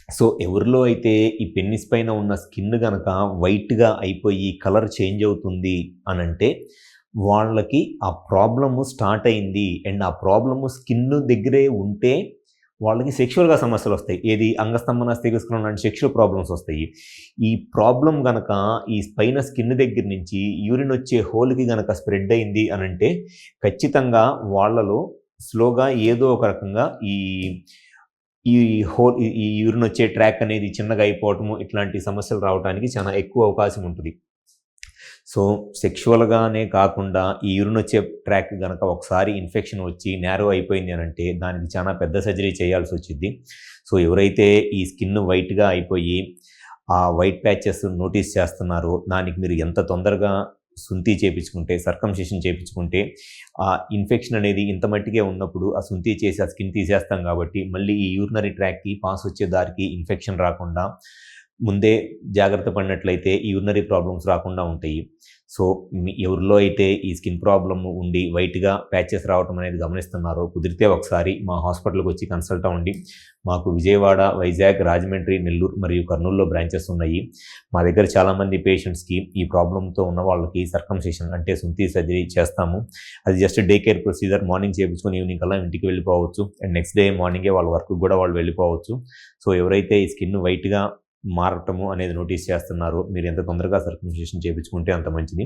So, ఎవరిలో అయితే ఈ పెన్నిస్ పైన ఉన్న స్కిన్ గనక వైట్‌గా అయిపోయి కలర్ చేంజ్ అవుతుంది అనంటే, వాళ్ళకి ఆ ప్రాబ్లము స్టార్ట్ అయింది. అండ్ ఆ ప్రాబ్లము స్కిన్ దగ్గరే ఉంటే, వాళ్ళకి సెక్సువల్‌గా సమస్యలొస్తాయి. ఏది అంగస్తంభన, స్థితిస్ఖలనం లాంటి సెక్షువల్ ప్రాబ్లమ్స్ వస్తాయి. ఈ ప్రాబ్లమ్ గనక ఈ పైన స్కిన్ దగ్గర నుంచి యూరిన్ వచ్చే హోల్‌కి గనక స్ప్రెడ్ అయింది అనంటే, ఖచ్చితంగా వాళ్ళలో స్లోగా ఏదో ఒక రకంగా ఈ ఈ హోల్ ఈ యూరిన్ వచ్చే ట్రాక్ అనేది చిన్నగా అయిపోవటము, ఇట్లాంటి సమస్యలు రావటానికి చాలా ఎక్కువ అవకాశం ఉంటది. సో, సెక్షువల్‌గానే కాకుండా ఈ యూరిన్ వచ్చే ట్రాక్ గనక ఒకసారి ఇన్ఫెక్షన్ వచ్చి నారో అయిపోయింది అనంటే, దానికి చాలా పెద్ద సర్జరీ చేయాల్సొచ్చిద్ది. సో, ఎవరైతే ఈ స్కిన్ వైట్‌గా అయిపోయి, ఆ వైట్ ప్యాచెస్ నోటీస్ చేస్తున్నారో, దానికి మీరు ఎంత తొందరగా సుంతి చేపించుకుంటే, సర్కంసిషన్ చేపించుకుంటే, ఆ ఇన్ఫెక్షన్ అనేది ఇంత మట్టికే ఉన్నప్పుడు ఆ సుంతి చేసి ఆ స్కిన్ తీసేస్తాం కాబట్టి, మళ్ళీ ఈ యూరినరీ ట్రాక్‌కి పాస్ వచ్చే దారికి ఇన్ఫెక్షన్ రాకుండా, ముందే జాగ్రత్త పడినట్లయితే ఈ యూరినరీ ప్రాబ్లమ్స్ రాకుండా ఉంటాయి. సో, ఎవరిలో అయితే ఈ స్కిన్ ప్రాబ్లమ్ ఉండి వైట్‌గా ప్యాచెస్ రావటం అనేది గమనిస్తున్నారో, కుదిరితే ఒకసారి మా హాస్పిటల్‌కొచ్చి కన్సల్ట్ అవ్వండి. మాకు విజయవాడ, వైజాగ్, రాజమండ్రి, నెల్లూరు మరియు కర్నూలులో బ్రాంచెస్ ఉన్నాయి. మా దగ్గర చాలామంది పేషెంట్స్‌కి ఈ ప్రాబ్లమ్‌తో ఉన్న వాళ్ళకి సర్కంసిషన్ అంటే సుంతి సర్జరీ చేస్తాము. అది just day care procedure. Morning చేపించుకొని ఈవినింగ్ కల్లా ఇంటికి వెళ్ళిపోవచ్చు. అండ్ నెక్స్ట్ డే మార్నింగే వాళ్ళ వర్క్‌కి కూడా వాళ్ళు వెళ్ళిపోవచ్చు. సో, ఎవరైతే ఈ స్కిన్ వైట్‌గా మారటము అనేది నోటీస్ చేస్తున్నారో, మీరు ఎంత తొందరగా సర్కంసిషన్ చేపించుకుంటే అంత మంచిది.